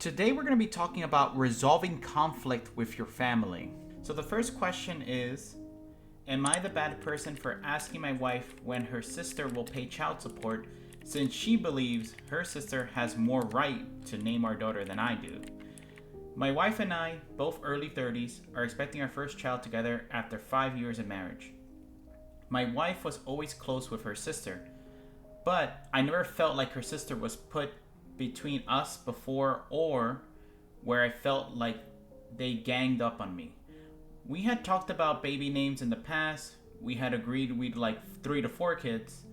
Today we're going to be talking about resolving conflict with your family. So the first question is, am I the bad person for asking my wife when her sister will pay child support since she believes her sister has more right to name our daughter than I do? My wife and I, both early 30s, are expecting our first child together after 5 years of marriage. My wife was always close with her sister, but I never felt like her sister was put between us before or where I felt like they ganged up on me. We had talked about baby names in the past. We had agreed we'd like 3 to 4 kids.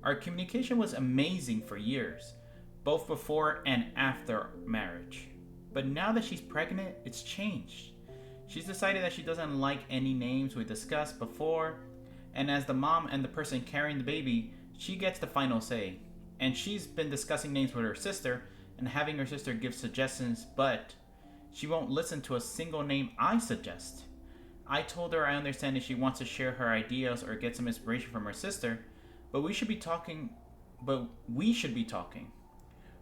Our communication was amazing for years, both before and after marriage. But now that she's pregnant, it's changed. She's decided that she doesn't like any names we discussed before, and as the mom and the person carrying the baby, she gets the final say. And she's been discussing names with her sister and having her sister give suggestions, but she won't listen to a single name I suggest. I told her I understand if she wants to share her ideas or get some inspiration from her sister, but we should be talking.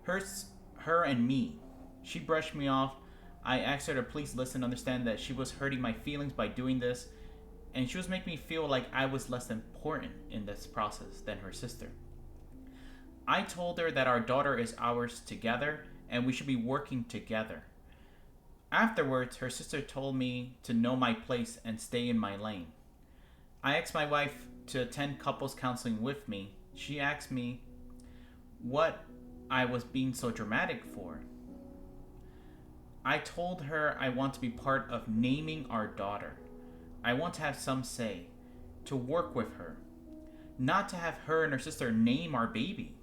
Her and me. She brushed me off. I asked her to please listen and understand that she was hurting my feelings by doing this, and she was making me feel like I was less important in this process than her sister. I told her that our daughter is ours together and we should be working together. Afterwards, her sister told me to know my place and stay in my lane. I asked my wife to attend couples counseling with me. She asked me what I was being so dramatic for. I told her I want to be part of naming our daughter. I want to have some say, to work with her, not to have her and her sister name our baby.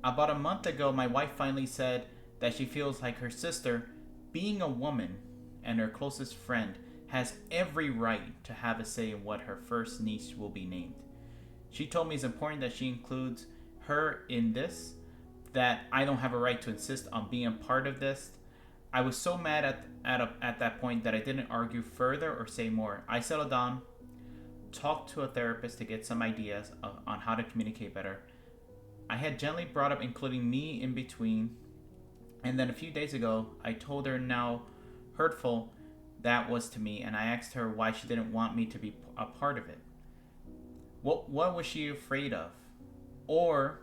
About a month ago, my wife finally said that she feels like her sister, being a woman and her closest friend, has every right to have a say in what her first niece will be named. She told me it's important that she includes her in this, that I don't have a right to insist on being a part of this. I was so mad at that point that I didn't argue further or say more. I settled down, talked to a therapist to get some ideas on how to communicate better. I had gently brought up including me in between, and then a few days ago, I told her how hurtful that was to me, and I asked her why she didn't want me to be a part of it. What was she afraid of? Or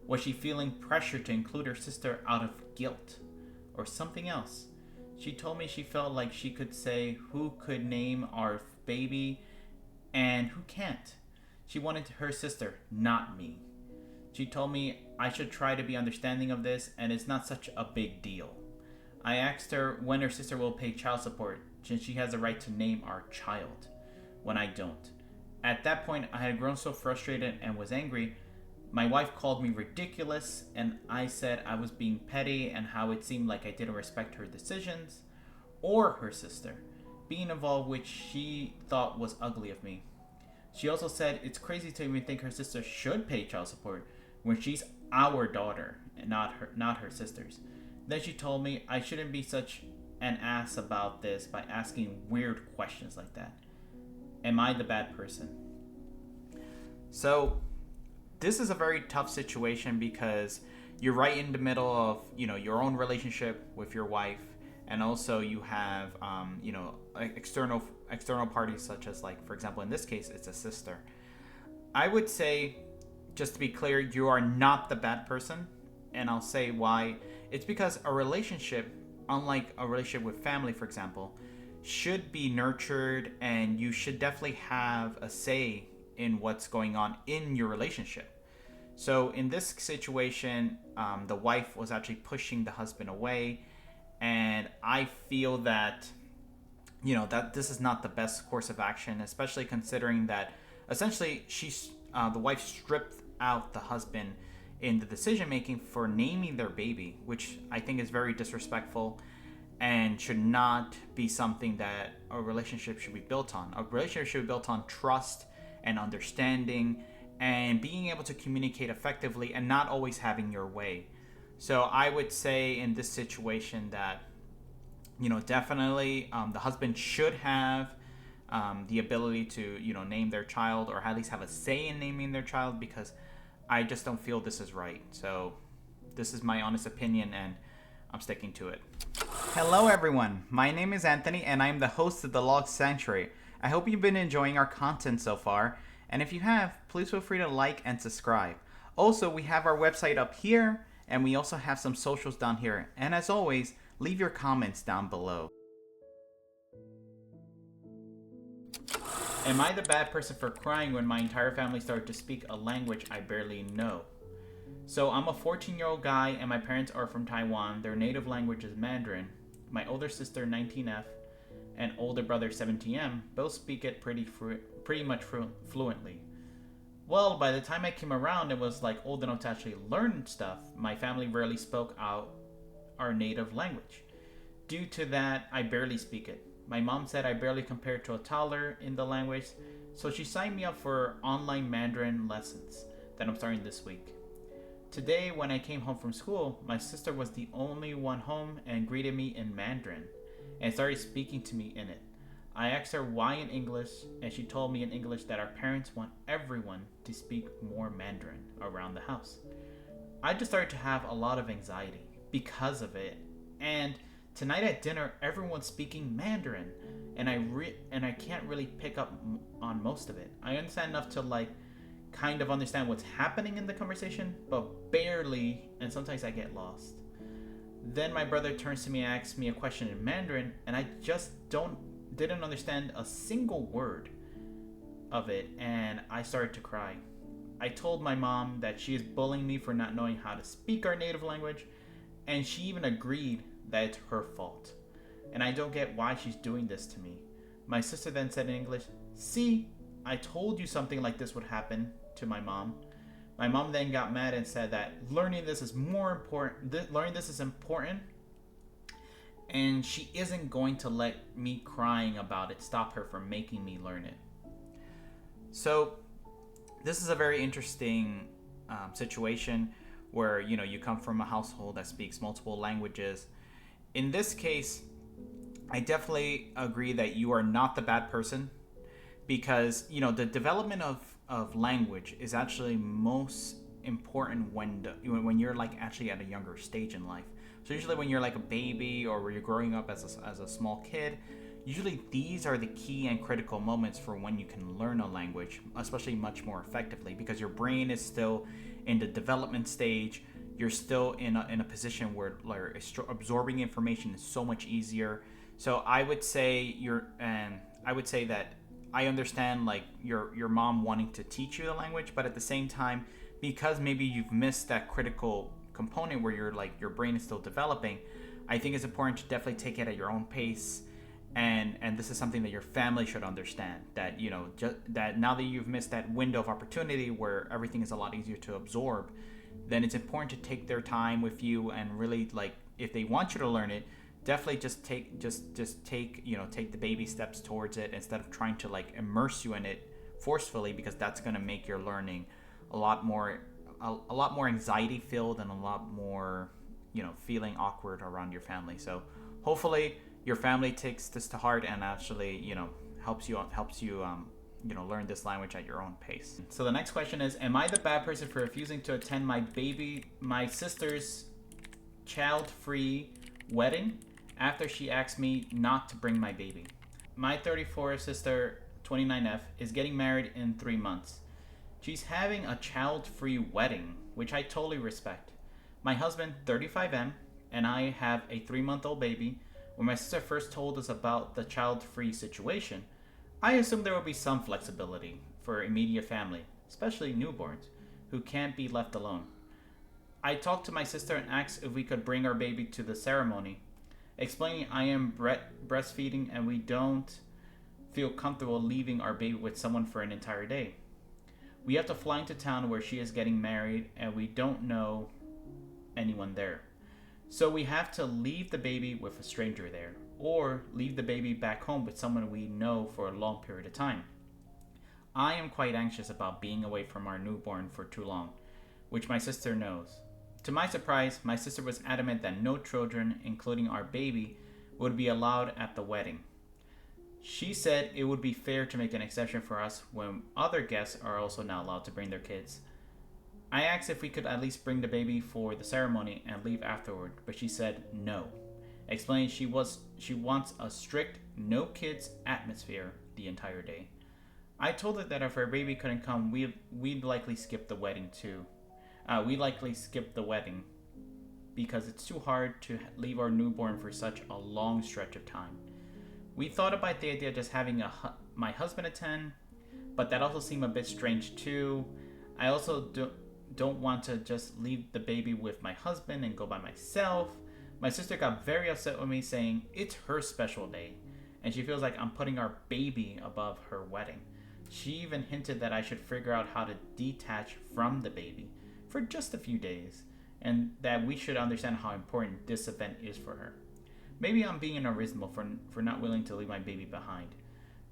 was she feeling pressure to include her sister out of guilt? Or something else? She told me she felt like she could say who could name our baby and who can't. She wanted her sister, not me. She told me I should try to be understanding of this and it's not such a big deal. I asked her when her sister will pay child support since she has the right to name our child when I don't. At that point, I had grown so frustrated and was angry. My wife called me ridiculous and I said I was being petty and how it seemed like I didn't respect her decisions or her sister being involved, which she thought was ugly of me. She also said it's crazy to even think her sister should pay child support when she's our daughter and not her sister's. Then she told me I shouldn't be such an ass about this by asking weird questions like that. Am I the bad person? So this is a very tough situation because you're right in the middle of, your own relationship with your wife, and also you have, external parties such as, like, for example, in this case, it's a sister. I would say, just to be clear, you are not the bad person, and I'll say why. It's because a relationship, unlike a relationship with family, for example, should be nurtured, and you should definitely have a say in what's going on in your relationship. So in this situation, the wife was actually pushing the husband away, and I feel that that this is not the best course of action, especially considering that essentially the wife stripped out the husband in the decision making for naming their baby, which I think is very disrespectful and should not be something that a relationship should be built on. A relationship should be built on trust and understanding and being able to communicate effectively and not always having your way. So I would say in this situation that, definitely the husband should have the ability to, name their child, or at least have a say in naming their child, because I just don't feel this is right. So this is my honest opinion and I'm sticking to it. Hello, everyone. My name is Anthony, and I'm the host of TheLostSanctuary. I hope you've been enjoying our content so far, and if you have, please feel free to like and subscribe. Also, we have our website up here, and we also have some socials down here. And as always, leave your comments down below. Am I the bad person for crying when my entire family started to speak a language I barely know? So, I'm a 14-year-old guy, and my parents are from Taiwan. Their native language is Mandarin. My older sister, 19F, and older brother, 17M, both speak it pretty much fluently. Well, by the time I came around and was like old enough to actually learn stuff, my family rarely spoke out our native language. Due to that, I barely speak it. My mom said I barely compare to a toddler in the language, so she signed me up for online Mandarin lessons that I'm starting this week. Today, when I came home from school, my sister was the only one home and greeted me in Mandarin and started speaking to me in it. I asked her why in English, and she told me in English that our parents want everyone to speak more Mandarin around the house. I just started to have a lot of anxiety because of it, and tonight at dinner, everyone's speaking Mandarin, and I can't really pick up on most of it. I understand enough to kind of understand what's happening in the conversation, but barely, and sometimes I get lost. Then my brother turns to me and asks me a question in Mandarin, and I just didn't understand a single word of it, and I started to cry. I told my mom that she is bullying me for not knowing how to speak our native language, and she even agreed that it's her fault. And I don't get why she's doing this to me. My sister then said in English, "See, I told you something like this would happen," to my mom. My mom then got mad and said that learning this is important, and she isn't going to let me crying about it stop her from making me learn it. So this is a very interesting situation where you come from a household that speaks multiple languages. In this case, I definitely agree that you are not the bad person, because the development of language is actually most important when you're actually at a younger stage in life. So usually when you're like a baby or when you're growing up as a small kid, usually these are the key and critical moments for when you can learn a language, especially much more effectively, because your brain is still in the development stage. You're still in a position where absorbing information is so much easier. So I would say that I understand your mom wanting to teach you the language, but at the same time, because maybe you've missed that critical component where your brain is still developing, I think it's important to definitely take it at your own pace. And this is something that your family should understand, that that now that you've missed that window of opportunity where everything is a lot easier to absorb, then it's important to take their time with you, and really, if they want you to learn it, definitely just take the baby steps towards it, instead of trying to immerse you in it forcefully, because that's going to make your learning a lot more anxiety filled, and a lot more feeling awkward around your family. So hopefully your family takes this to heart and actually helps you learn this language at your own pace. So the next question is, am I the bad person for refusing to attend my sister's child-free wedding after she asked me not to bring my baby? My 34 sister, 29F, is getting married in 3 months. She's having a child-free wedding, which I totally respect. My husband, 35M, and I have a 3-month-old baby. When my sister first told us about the child-free situation, I assumed there would be some flexibility for immediate family, especially newborns, who can't be left alone. I talked to my sister and asked if we could bring our baby to the ceremony, explaining I am breastfeeding and we don't feel comfortable leaving our baby with someone for an entire day. We have to fly into town where she is getting married, and we don't know anyone there. So we have to leave the baby with a stranger there, or leave the baby back home with someone we know for a long period of time. I am quite anxious about being away from our newborn for too long, which my sister knows. To my surprise, my sister was adamant that no children, including our baby, would be allowed at the wedding. She said it would be fair to make an exception for us when other guests are also not allowed to bring their kids. I asked if we could at least bring the baby for the ceremony and leave afterward, but she said no. explaining she wants a strict no kids atmosphere the entire day. I told her that if her baby couldn't come, we'd likely skip the wedding too. We'd likely skip the wedding because it's too hard to leave our newborn for such a long stretch of time. We thought about the idea of just having my husband attend, but that also seemed a bit strange too. I also don't want to just leave the baby with my husband and go by myself. My sister got very upset with me, saying it's her special day, and she feels like I'm putting our baby above her wedding. She even hinted that I should figure out how to detach from the baby for just a few days, and that we should understand how important this event is for her. Maybe I'm being unreasonable for not willing to leave my baby behind,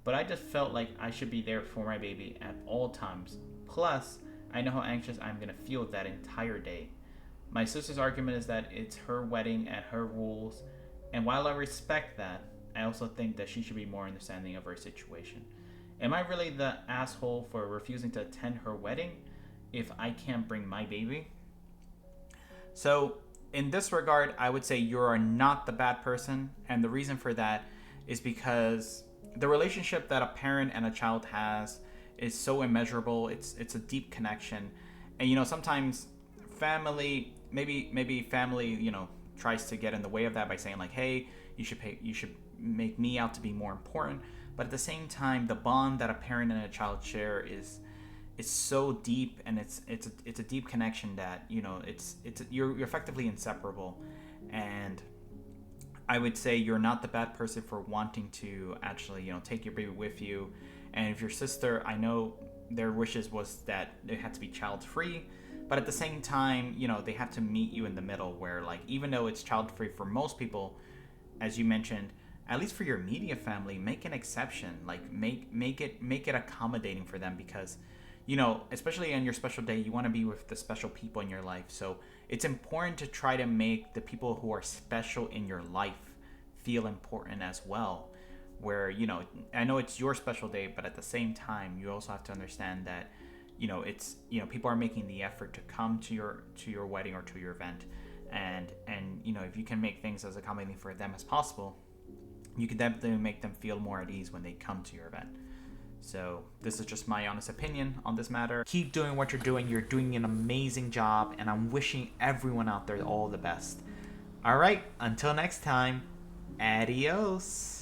but I just felt like I should be there for my baby at all times. Plus, I know how anxious I'm going to feel that entire day. My sister's argument is that it's her wedding and her rules, and while I respect that, I also think that she should be more understanding of her situation. Am I really the asshole for refusing to attend her wedding if I can't bring my baby? So, in this regard, I would say you are not the bad person, and the reason for that is because the relationship that a parent and a child has is so immeasurable. It's a deep connection, and sometimes family, maybe family, tries to get in the way of that by saying like, hey, you should make me out to be more important. But at the same time, the bond that a parent and a child share is so deep, and it's a deep connection that you're effectively inseparable. And I would say you're not the bad person for wanting to actually take your baby with you. And if your sister, I know their wishes was that it had to be child free, but at the same time, they have to meet you in the middle, where like, even though it's child free for most people, as you mentioned, at least for your immediate family, make an exception. Like make it accommodating for them, because especially on your special day, you want to be with the special people in your life. So it's important to try to make the people who are special in your life feel important as well. Where I know it's your special day, but at the same time, you also have to understand that it's people are making the effort to come to your wedding or to your event, and if you can make things as accommodating for them as possible, you can definitely make them feel more at ease when they come to your event. So this is just my honest opinion on this matter. Keep doing what you're doing. You're doing an amazing job, and I'm wishing everyone out there all the best. All right, until next time, adios.